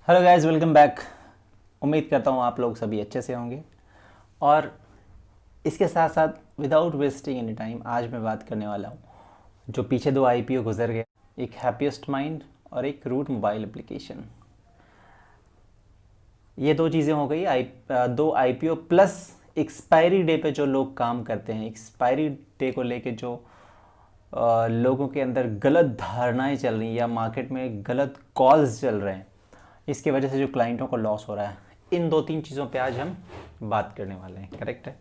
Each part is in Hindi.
Hello guys, welcome back. उम्मीद करता हूँ आप लोग सभी अच्छे से होंगे। और इसके साथ साथ विदाउट वेस्टिंग एनी टाइम आज मैं बात करने वाला हूँ जो पीछे दो आईपीओ गुजर गए, एक हैप्पीएस्ट माइंड और एक रूट मोबाइल एप्लीकेशन। ये दो चीज़ें हो गई दो आईपीओ प्लस एक्सपायरी डे पे जो लोग काम करते हैं, एक्सपायरी डे को लेके जो लोगों के अंदर गलत धारणाएं चल रही हैं या मार्केट में गलत कॉल्स चल रहे हैं, इसके वजह से जो क्लाइंटों को लॉस हो रहा है, इन दो तीन चीज़ों पे आज हम बात करने वाले हैं। करेक्ट है।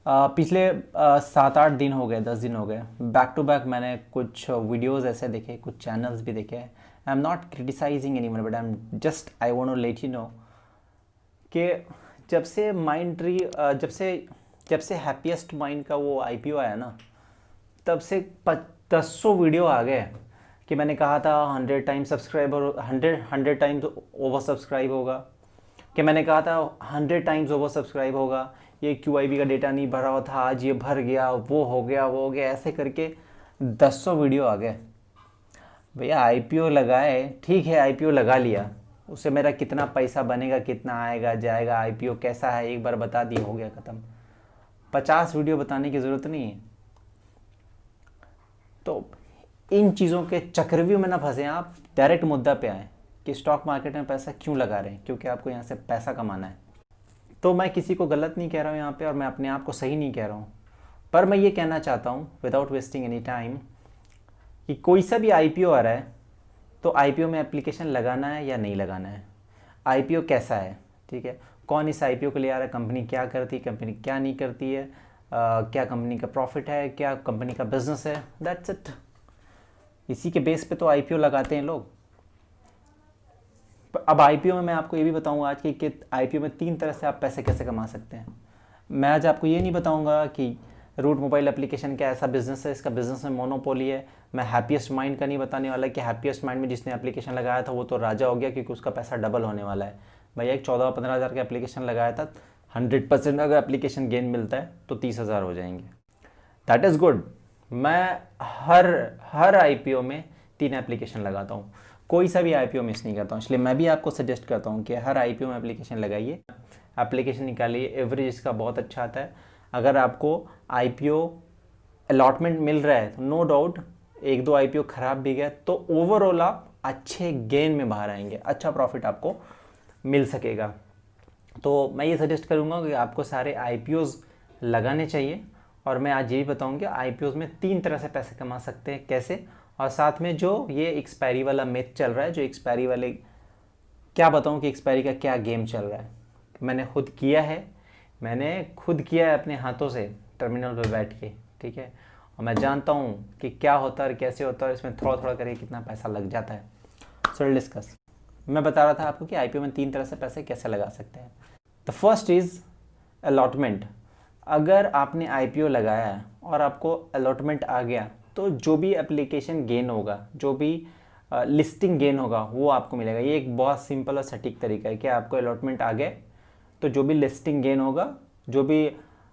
पिछले 7-8 दिन हो गए, 10 दिन हो गए, बैक टू बैक मैंने कुछ वीडियोस ऐसे देखे, कुछ चैनल्स भी देखे। I am not criticising anyone, but I want to let you know कि जब से माइंड ट्री जब से हैप्पीएस्ट माइंड का वो आईपीओ आया ना, तब से 1000 वीडियो आ गए कि मैंने कहा था 100 time subscriber 100 times over subscribe होगा, कि मैंने कहा था 100 टाइम्स ओवर सब्सक्राइब होगा, ये क्यूआईबी का डेटा नहीं भरा हुआ था, आज ये भर गया, वो हो गया, ऐसे करके 1000 वीडियो आ गए। भैया आईपीओ लगाए, ठीक है, आईपीओ लगा लिया, उससे मेरा कितना पैसा बनेगा, कितना आएगा जाएगा, आईपीओ कैसा है, एक बार बता दिए, हो गया ख़त्म। 50 वीडियो बताने की ज़रूरत नहीं है। तो इन चीज़ों के चक्रव्यूह में ना फंसे आप, डायरेक्ट मुद्दा पे आए कि स्टॉक मार्केट में पैसा क्यों लगा रहे हैं, क्योंकि आपको यहाँ से पैसा कमाना है। तो मैं किसी को गलत नहीं कह रहा हूँ यहाँ पे, और मैं अपने आप को सही नहीं कह रहा हूँ, पर मैं ये कहना चाहता हूँ विदाउट वेस्टिंग एनी टाइम कि कोई सा भी आईपीओ आ रहा है तो आईपीओ में एप्लीकेशन लगाना है या नहीं लगाना है, आईपीओ कैसा है, ठीक है, कौन इस आईपीओ के लिए आ रहा है, कंपनी क्या करती है, कंपनी क्या नहीं करती है, क्या कंपनी का प्रॉफिट है, क्या कंपनी का बिजनेस है, दैट्स इट। इसी के बेस पे तो आईपीओ लगाते हैं लोग। अब आईपीओ में मैं आपको ये भी बताऊंगा आज कि आईपीओ में 3 तरह से आप पैसे कैसे कमा सकते हैं। मैं आज आपको ये नहीं बताऊंगा कि रूट मोबाइल एप्लीकेशन क्या ऐसा बिजनेस है, इसका बिजनेस में मोनोपोली है। मैं हैप्पीएस्ट माइंड का नहीं बताने वाला कि हैप्पीएस्ट माइंड में जिसने एप्लीकेशन लगाया था वो तो राजा हो गया, क्योंकि उसका पैसा डबल होने वाला है। भैया एक 14-15 हज़ार का एप्लीकेशन लगाया था, 100% अगर एप्लीकेशन गेन मिलता है तो 30,000 हो जाएंगे। That is good. मैं हर आईपीओ में 3 एप्लीकेशन लगाता हूँ, कोई सा भी आईपीओ मिस नहीं करता हूँ, इसलिए मैं भी आपको सजेस्ट करता हूँ कि हर आईपीओ में एप्लीकेशन लगाइए, एप्लीकेशन निकालिए। एवरेज इसका बहुत अच्छा आता है। अगर आपको आईपीओ अलॉटमेंट मिल रहा है तो नो डाउट, 1-2 आईपीओ खराब भी गया तो ओवरऑल आप अच्छे गेन में बाहर आएंगे, अच्छा प्रॉफिट आपको मिल सकेगा। तो मैं ये सजेस्ट करूँगा कि आपको सारे आईपीओज लगाने चाहिए। और मैं आज ये भी बताऊँगा आईपीओज में 3 तरह से पैसे कमा सकते हैं कैसे, और साथ में जो ये एक्सपायरी वाला मिथ चल रहा है, जो एक्सपायरी वाले, क्या बताऊँ कि एक्सपायरी का क्या गेम चल रहा है। मैंने खुद किया है अपने हाथों से, टर्मिनल पर बैठ के, ठीक है, और मैं जानता हूँ कि क्या होता है और कैसे होता है, इसमें थोड़ा थोड़ा करके कितना पैसा लग जाता है। सो डिस्कस। मैं बता रहा था आपको कि आईपीओ में 3 तरह से पैसे कैसे लगा सकते हैं। The first is allotment. अगर आपने आईपीओ लगाया है और आपको अलॉटमेंट आ गया तो जो भी एप्लीकेशन गेन होगा, जो भी लिस्टिंग गेन होगा, वो आपको मिलेगा। ये एक बहुत सिंपल और सटीक तरीका है कि आपको अलॉटमेंट आ गए तो जो भी लिस्टिंग गेन होगा, जो भी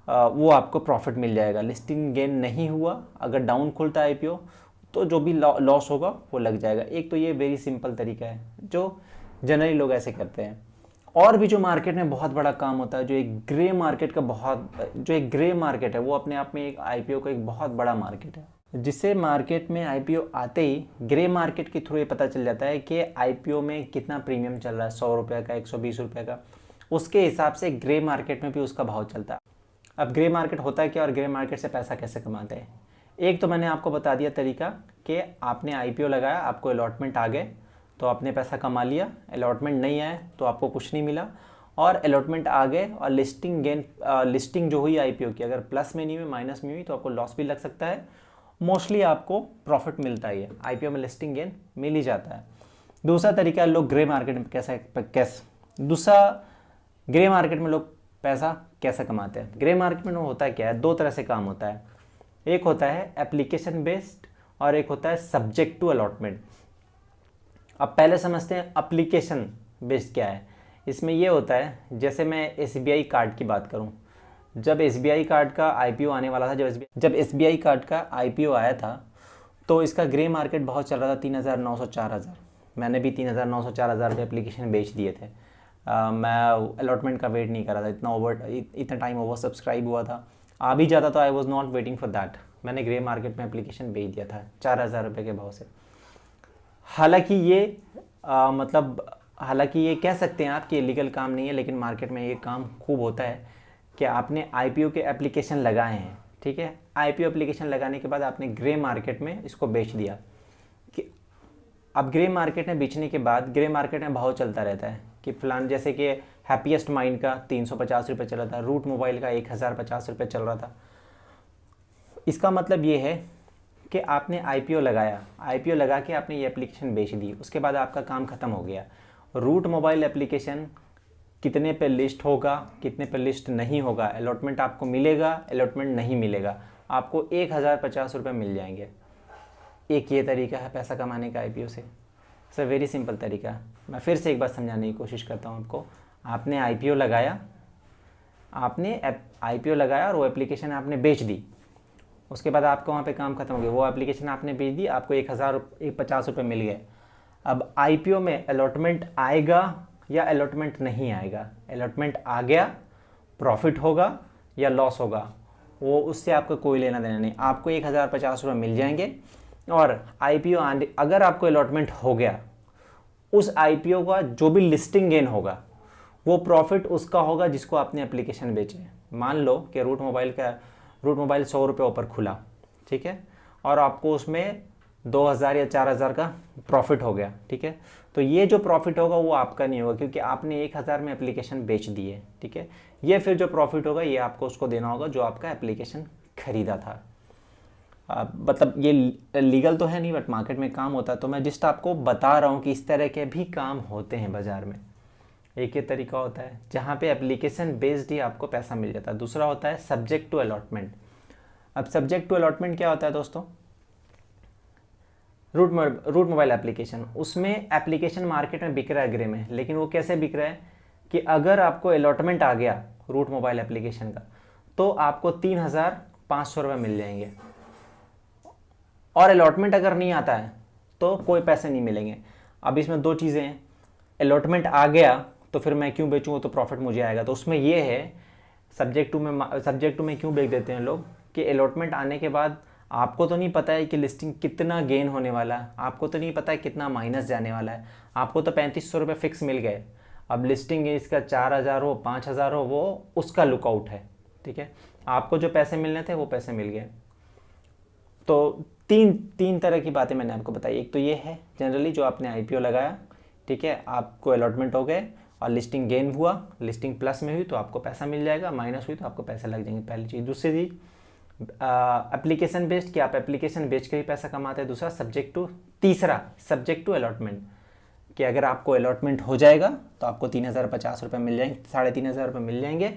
वो आपको प्रॉफिट मिल जाएगा। लिस्टिंग गेन नहीं हुआ, अगर डाउन खुलता है आईपीओ, तो जो भी लॉस होगा वो लग जाएगा। एक तो ये वेरी सिंपल तरीका है जो जनरली लोग ऐसे करते हैं। और भी जो मार्केट में बहुत बड़ा काम होता है, जो एक ग्रे मार्केट है, वो अपने आप में एक आईपीओ का एक बहुत बड़ा मार्केट है, जिससे मार्केट में आईपीओ आते ही ग्रे मार्केट के थ्रू ये पता चल जाता है कि आईपीओ में कितना प्रीमियम चल रहा है, 100 रुपये का, 120 रुपये का। उसके हिसाब से ग्रे मार्केट में भी उसका भाव चलता है। अब ग्रे मार्केट होता है क्या और ग्रे मार्केट से पैसा कैसे कमाते हैं? एक तो मैंने आपको बता दिया तरीका कि आपने आईपीओ लगाया, आपको अलॉटमेंट आ गए तो आपने पैसा कमा लिया, अलॉटमेंट नहीं आए तो आपको कुछ नहीं मिला, और अलॉटमेंट आ गए और लिस्टिंग जो हुई आईपीओ की, अगर प्लस में नहीं हुई, माइनस में हुई, तो आपको लॉस भी लग सकता है। मोस्टली आपको प्रॉफिट मिलता ही है, आईपीओ में लिस्टिंग गेन मिल ही जाता है। दूसरा तरीका, लोग ग्रे मार्केट में ग्रे मार्केट में लोग पैसा कैसे कमाते हैं। ग्रे मार्केट में होता है क्या है, 2 तरह से काम होता है। एक होता है एप्लीकेशन बेस्ड और एक होता है सब्जेक्ट टू अलॉटमेंट। अब पहले समझते हैं एप्लीकेशन बेस्ड क्या है। इसमें ये होता है, जैसे मैं एसबीआई कार्ड की बात करूं, जब एसबीआई कार्ड का आईपीओ आने वाला था, जब एसबीआई कार्ड का आईपीओ आया था तो इसका ग्रे मार्केट बहुत चल रहा था, 3,900 4,000, मैंने भी 3,900 4,000 रुपये एप्लीकेशन बेच दिए थे। मैं अलॉटमेंट का वेट नहीं कर रहा था, इतना टाइम ओवर सब्सक्राइब हुआ था, आ भी जाता तो I was not waiting for that. मैंने ग्रे मार्केट में एप्लीकेशन बेच दिया था 4,000 रुपये के भाव से। हालांकि ये कह सकते हैं आप कि लीगल काम नहीं है, लेकिन मार्केट में ये काम खूब होता है कि आपने आईपीओ के एप्लीकेशन लगाए हैं, ठीक है, आईपीओ एप्लीकेशन लगाने के बाद आपने ग्रे मार्केट में इसको बेच दिया। कि अब ग्रे मार्केट में बेचने के बाद ग्रे मार्केट में भाव चलता रहता है कि फलान, जैसे कि हैप्पीएस्ट माइंड का 350 रुपये चल रहा था, रूट मोबाइल का 1,050 रुपये चल रहा था। इसका मतलब ये है कि आपने आईपीओ लगाया, आईपीओ लगा के आपने ये एप्लीकेशन बेच दी, उसके बाद आपका काम ख़त्म हो गया। रूट मोबाइल एप्लीकेशन कितने पे लिस्ट होगा, कितने पे लिस्ट नहीं होगा, अलॉटमेंट आपको मिलेगा, अलॉटमेंट नहीं मिलेगा, आपको 1,050 रुपये मिल जाएंगे। एक ये तरीका है पैसा कमाने का आईपीओ से। सर वेरी सिंपल तरीका। मैं फिर से एक बार समझाने की कोशिश करता हूँ आपको। आपने आईपीओ लगाया, और वो एप्लीकेशन आपने बेच दी, उसके बाद आपको वहाँ पे काम खत्म हो गया, वो एप्लीकेशन आपने बेच दी, आपको 1,050 रुपये मिल गए। अब आईपीओ में अलॉटमेंट आएगा या अलॉटमेंट नहीं आएगा, अलॉटमेंट आ गया प्रॉफिट होगा या लॉस होगा, वो उससे आपको कोई लेना देना नहीं, आपको 1,050 रुपये मिल जाएंगे। और आईपीओ अगर आपको अलॉटमेंट हो गया, उस आईपीओ का जो भी लिस्टिंग गेन होगा वो प्रॉफिट उसका होगा जिसको आपने एप्लीकेशन बेचे। मान लो कि रूट मोबाइल 100 रुपये ऊपर खुला, ठीक है, और आपको उसमें 2,000 या 4,000 का प्रॉफिट हो गया, ठीक है, तो ये जो प्रॉफिट होगा वो आपका नहीं होगा क्योंकि आपने 1,000 में एप्लीकेशन बेच दी है, ठीक है। ये फिर जो प्रॉफिट होगा ये आपको उसको देना होगा जो आपका एप्लीकेशन खरीदा था। मतलब ये लीगल तो है नहीं, बट मार्केट में काम होता है, तो मैं जस्ट आपको बता रहा हूँ कि इस तरह के भी काम होते हैं बाज़ार में। एक ये तरीका होता है जहाँ पे एप्लीकेशन बेस्ड ही आपको पैसा मिल जाता है। दूसरा होता है सब्जेक्ट टू अलॉटमेंट। अब सब्जेक्ट टू अलॉटमेंट क्या होता है दोस्तों? रूट मोबाइल एप्लीकेशन, उसमें एप्लीकेशन मार्केट में बिक रहा है ग्रे में, लेकिन वो कैसे बिक रहा है कि अगर आपको अलॉटमेंट आ गया रूट मोबाइल एप्लीकेशन का तो आपको 3,500 रुपये मिल जाएंगे, और अलॉटमेंट अगर नहीं आता है तो कोई पैसे नहीं मिलेंगे। अब इसमें दो चीज़ें हैं, अलॉटमेंट आ गया तो फिर मैं क्यों बेचूँ, तो प्रॉफिट मुझे आएगा। तो उसमें ये है सब्जेक्ट टू में क्यों बेच देते हैं लोग कि अलॉटमेंट आने के बाद आपको तो नहीं पता है कि लिस्टिंग कितना गेन होने वाला है, आपको तो नहीं पता है कितना माइनस जाने वाला है, आपको तो 3,500 रुपये फिक्स मिल गए। अब लिस्टिंग इसका 4,000 हो 5,000 हो वो उसका लुकआउट है, ठीक है, आपको जो पैसे मिलने थे वो पैसे मिल गए। तो तीन तरह की बातें मैंने आपको बताई। एक तो ये है जनरली जो आपने आईपीओ लगाया, ठीक है, आपको अलॉटमेंट हो गए और लिस्टिंग गेन हुआ, लिस्टिंग प्लस में हुई तो आपको पैसा मिल जाएगा, माइनस हुई तो आपको पैसे लग जाएंगे, पहली चीज़। दूसरी चीज़ एप्लीकेशन बेस्ड कि आप एप्लीकेशन बेच के ही पैसा कमाते हैं। दूसरा तीसरा सब्जेक्ट टू अलॉटमेंट कि अगर आपको अलॉटमेंट हो जाएगा तो आपको 3,050 रुपये मिल जाएंगे, 3,500 रुपये मिल जाएंगे।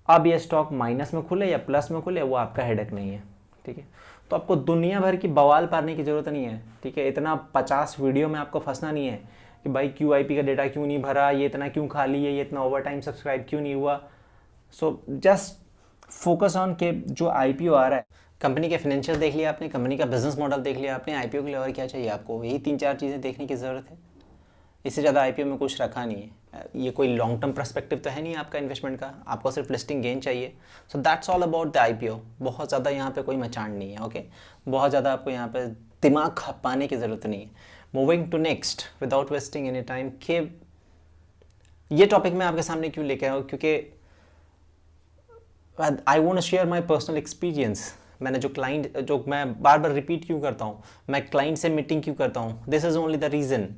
अब ये स्टॉक माइनस में खुले या प्लस में खुले वो आपका हेडेक नहीं है, ठीक है। तो आपको दुनिया भर की बवाल पारने की ज़रूरत नहीं है, ठीक है, इतना 50 वीडियो में आपको फंसना नहीं है कि भाई QIP का डेटा क्यों नहीं भरा, ये इतना क्यों खाली है, ये इतना ओवर टाइम सब्सक्राइब क्यों नहीं हुआ। सो जस्ट फोकस ऑन के जो आईपीओ आ रहा है, कंपनी के फाइनेंशियल देख लिया आपने, कंपनी का बिजनेस मॉडल देख लिया आपने, आईपीओ के लिए और क्या चाहिए आपको, यही 3-4 चीज़ें देखने की ज़रूरत है। इससे ज़्यादा आईपीओ में कुछ रखा नहीं है। ये कोई लॉन्ग टर्म पर्सपेक्टिव तो है नहीं आपका इन्वेस्टमेंट का, आपको सिर्फ लिस्टिंग गेन चाहिए। So that's all about the IPO. बहुत ज़्यादा यहाँ पे कोई मचान नहीं है, ओके, बहुत ज़्यादा आपको यहाँ पे दिमाग खपाने की ज़रूरत नहीं है। Moving to next without wasting any time, कि ये टॉपिक मैं आपके सामने क्यों लेके आया हूँ, क्योंकि I want share my personal experience. मैंने जो मैं बार बार रिपीट क्यों करता हूँ, मैं क्लाइंट से मीटिंग क्यों करता हूँ, this is only the reason.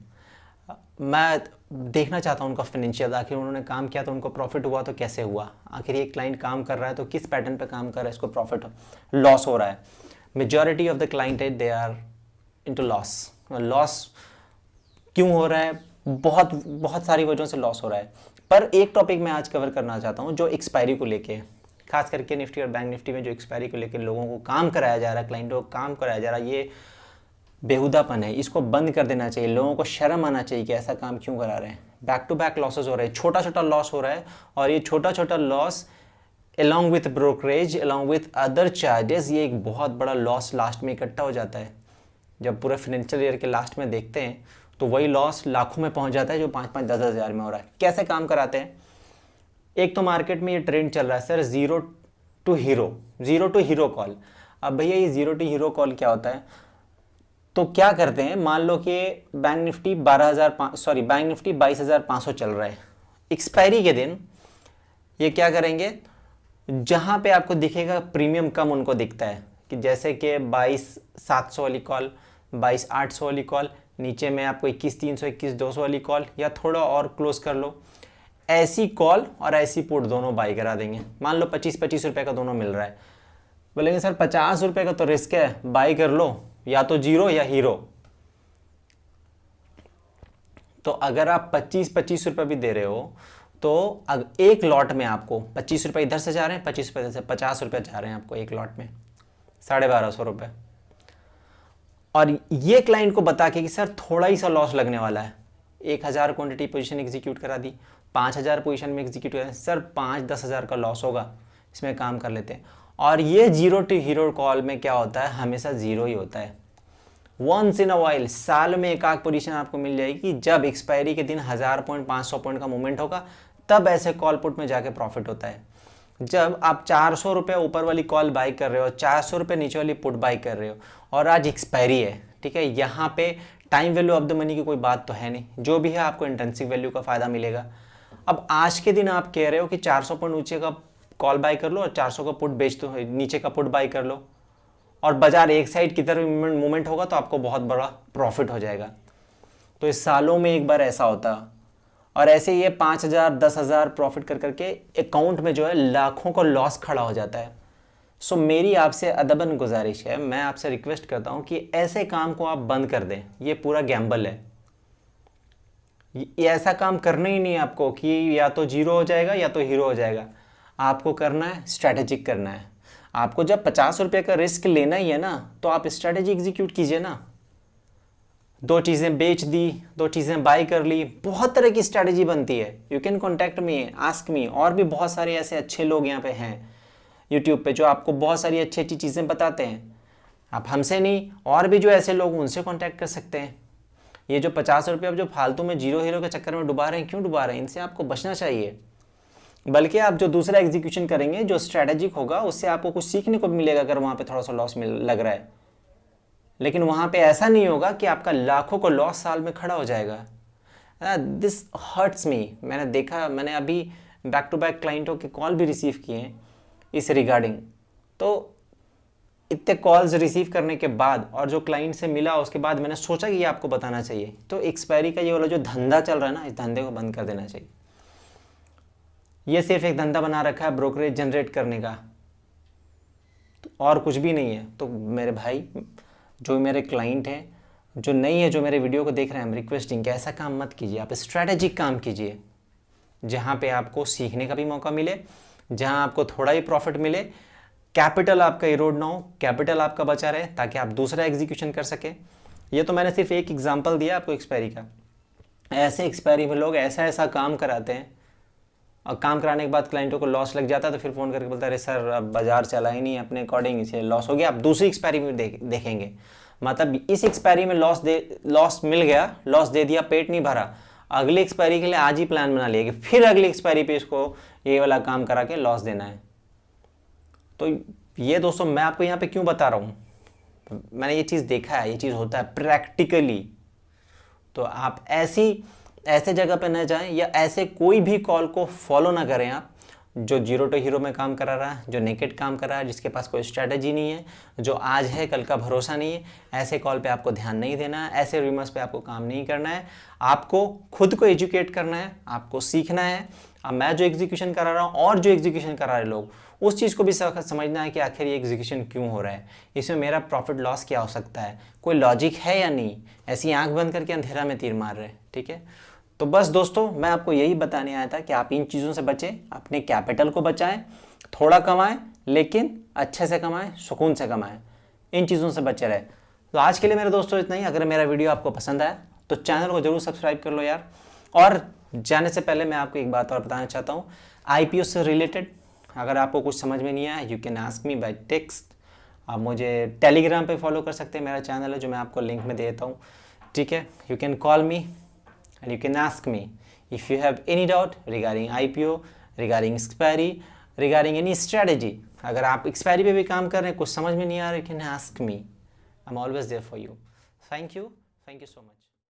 मैं देखना चाहता हूँ उनका फाइनेंशियल, आखिर उन्होंने काम किया तो उनको प्रॉफिट हुआ तो कैसे हुआ, आखिर ये क्लाइंट काम कर रहा है तो किस पैटर्न पे काम कर रहा है, इसको प्रॉफिट लॉस हो रहा है। मेजॉरिटी ऑफ द क्लाइंट है दे आर इनटू लॉस क्यों हो रहा है, बहुत सारी वजहों से लॉस हो रहा है। पर एक टॉपिक मैं आज कवर करना चाहता हूँ जो एक्सपायरी को लेके, खास करके निफ्टी और बैंक निफ्टी में जो एक्सपायरी को लेकर लोगों को काम कराया जा रहा है, क्लाइंटों को काम कराया जा रहा है, ये बेहुदापन है, इसको बंद कर देना चाहिए। लोगों को शर्म आना चाहिए कि ऐसा काम क्यों करा रहे हैं। बैक टू बैक लॉसेस हो रहे हैं, छोटा छोटा लॉस हो रहा है, और ये छोटा छोटा loss along with brokerage, along with other charges, ये एक बहुत बड़ा लॉस लास्ट में इकट्ठा हो जाता है। जब पूरे फाइनेंशियल ईयर के लास्ट में देखते हैं तो वही लॉस लाखों में पहुंच जाता है जो 5-5 10-10 हज़ार में हो रहा है। कैसे काम कराते हैं? एक तो मार्केट में ये ट्रेंड चल रहा है sir zero to hero call. अब भैया ये ज़ीरो टू हीरो कॉल क्या होता है? तो क्या करते हैं, मान लो कि बैंक निफ्टी 22,500 चल रहा है, एक्सपायरी के दिन ये क्या करेंगे, जहां पे आपको दिखेगा प्रीमियम कम उनको दिखता है कि जैसे कि 22,700 वाली कॉल, 22,800 वाली कॉल, नीचे में आपको 21,300 21,200 वाली कॉल, या थोड़ा और क्लोज कर लो, ऐसी कॉल और ऐसी पुट दोनों बाई करा देंगे। मान लो 25-25 रुपए का दोनों मिल रहा है, बोलेंगे सर 50 रुपए का तो रिस्क है, बाई कर लो, या तो जीरो या हीरो। तो अगर आप 25-25 रुपए भी दे रहे हो तो एक लॉट में आपको 25 रुपए इधर से जा रहे हैं, 25 रुपए इधर से, 50 रुपए जा रहे हैं आपको एक लॉट में, 1250 रुपए। और ये क्लाइंट को बता के कि सर थोड़ा ही सा लॉस लगने वाला है, 1000 क्वांटिटी पोजीशन एग्जीक्यूट करा दी, 5000 पोजीशन में एग्जीक्यूट करा, सर 5-10 हज़ार का लॉस होगा, इसमें काम कर लेते हैं। और ये ज़ीरो टू हीरो कॉल में क्या होता है, हमेशा ज़ीरो ही होता है। वंस इन अ वाइल, साल में एक आध पोजीशन आपको मिल जाएगी, जब एक्सपायरी के दिन 1000 पॉइंट 500 पॉइंट का मूवमेंट होगा, तब ऐसे कॉल पुट में जाके प्रॉफिट होता है। जब आप 400 रुपये ऊपर वाली कॉल बाई कर रहे हो, 400 रुपये नीचे वाली पुट बाई कर रहे हो, और आज एक्सपायरी है, ठीक है, यहाँ पे time value of the money की कोई बात तो है नहीं, जो भी है आपको इंट्रिंसिक वैल्यू का फायदा मिलेगा। अब आज के दिन आप कह रहे हो कि 400 पॉइंट नीचे का कॉल बाई कर लो और 400 का पुट बेच दो, नीचे का पुट बाई कर लो, और बाजार एक साइड की तरफ मूवमेंट होगा तो आपको बहुत बड़ा प्रॉफिट हो जाएगा। तो इस सालों में एक बार ऐसा होता, और ऐसे ये 5,000 10,000 प्रॉफिट कर करके अकाउंट में जो है लाखों का लॉस खड़ा हो जाता है। सो मेरी आपसे अदबन गुजारिश है, मैं आपसे रिक्वेस्ट करता हूँ कि ऐसे काम को आप बंद कर दें। ये पूरा गैम्बल है, ये ऐसा काम करना ही नहीं है आपको कि या तो जीरो हो जाएगा या तो हीरो हो जाएगा। आपको करना है स्ट्रैटेजिक करना है। आपको जब 50 रुपये का रिस्क लेना ही है ना, तो आप स्ट्रैटेजी एग्जीक्यूट कीजिए ना। 2 चीज़ें बेच दी, 2 चीज़ें बाई कर ली, बहुत तरह की स्ट्रैटेजी बनती है। You can contact me, ask me, और भी बहुत सारे ऐसे अच्छे लोग यहाँ पे हैं यूट्यूब पे जो आपको बहुत सारी अच्छी अच्छी चीज़ें बताते हैं। आप हमसे नहीं, और भी जो ऐसे लोग उनसे कॉन्टैक्ट कर सकते हैं। ये जो 50 रुपये आप जो फालतू में जीरो हीरो के चक्कर में डुबा रहे हैं, क्यों डुबा रहे हैं? इनसे आपको बचना चाहिए। बल्कि आप जो दूसरा एग्जीक्यूशन करेंगे जो स्ट्रैटेजिक होगा, उससे आपको कुछ सीखने को भी मिलेगा अगर वहाँ पे थोड़ा सा लॉस लग रहा है। लेकिन वहाँ पे ऐसा नहीं होगा कि आपका लाखों को लॉस साल में खड़ा हो जाएगा। This hurts me. मैंने देखा, मैंने अभी बैक टू बैक क्लाइंटों के कॉल भी रिसीव किए हैं इस रिगार्डिंग। तो इतने कॉल्स रिसीव करने के बाद और जो क्लाइंट से मिला उसके बाद मैंने सोचा कि ये आपको बताना चाहिए। तो एक्सपायरी का ये वाला जो धंधा चल रहा है ना, इस धंधे को बंद कर देना चाहिए। ये सिर्फ एक धंधा बना रखा है ब्रोकरेज जनरेट करने का, तो और कुछ भी नहीं है। तो मेरे भाई, जो मेरे क्लाइंट हैं, जो नहीं है, जो मेरे वीडियो को देख रहे हैं, हम रिक्वेस्टिंग कि ऐसा काम मत कीजिए। आप स्ट्रैटेजिक काम कीजिए जहाँ पे आपको सीखने का भी मौका मिले, जहाँ आपको थोड़ा ही प्रॉफिट मिले, कैपिटल आपका इरोड ना हो, कैपिटल आपका बचा रहे, ताकि आप दूसरा एग्जीक्यूशन कर सके। ये तो मैंने सिर्फ एक एग्जांपल दिया आपको एक्सपायरी का। ऐसे एक्सपायरी में लोग ऐसा ऐसा काम कराते हैं, और काम कराने के बाद क्लाइंटों को लॉस लग जाता है, तो फिर फ़ोन करके बोलता है अरे सर अब बाजार चला ही नहीं अपने अकॉर्डिंग, इसे लॉस हो गया, आप दूसरी एक्सपायरी में देखेंगे। मतलब इस एक्सपायरी में लॉस मिल गया, लॉस दे दिया, पेट नहीं भरा, अगली एक्सपायरी के लिए आज ही प्लान बना लिया कि फिर अगली एक्सपायरी पे इसको ये वाला काम करा के लॉस देना है। तो ये दोस्तों मैं आपको यहाँ पे क्यों बता रहा हूँ, मैंने ये चीज़ देखा है, ये चीज़ होता है प्रैक्टिकली। तो आप ऐसे जगह पे न जाएं, या ऐसे कोई भी कॉल को फॉलो ना करें आप जो जीरो टू हीरो में काम करा रहा है, जो नेकेड काम कर रहा है, जिसके पास कोई स्ट्रैटेजी नहीं है, जो आज है कल का भरोसा नहीं है। ऐसे कॉल पे आपको ध्यान नहीं देना है, ऐसे रूमर्स पे आपको काम नहीं करना है। आपको खुद को एजुकेट करना है, आपको सीखना है। अब मैं जो एग्जीक्यूशन करा रहा हूँ और जो एग्जीक्यूशन करा रहे लोग, उस चीज़ को भी समझना है कि आखिर ये एग्जीक्यूशन क्यों हो रहा है, इसमें मेरा प्रॉफिट लॉस क्या हो सकता है, कोई लॉजिक है या नहीं। ऐसी आंख बंद करके अंधेरा में तीर मार रहे, ठीक है। तो बस दोस्तों मैं आपको यही बताने आया था कि आप इन चीज़ों से बचें, अपने कैपिटल को बचाएं, थोड़ा कमाएं लेकिन अच्छे से कमाएं, सुकून से कमाएं, इन चीज़ों से बचे रहे। तो आज के लिए मेरे दोस्तों इतना ही। अगर मेरा वीडियो आपको पसंद आया तो चैनल को जरूर सब्सक्राइब कर लो यार। और जाने से पहले मैं आपको एक बात और बताना चाहता हूँ, IPO से रिलेटेड अगर आपको कुछ समझ में नहीं आया, you can ask me by text. आप मुझे टेलीग्राम पे फॉलो कर सकते हैं, मेरा चैनल है जो मैं आपको लिंक में दे देता हूँ। ठीक है, you can call me and you can ask me if you have any doubt regarding IPO, regarding expiry, regarding any strategy. अगर आप एक्सपायरी पे भी काम कर रहे हैं, कुछ समझ में नहीं आ रहा, you can ask me, I am always there for you. Thank you so much.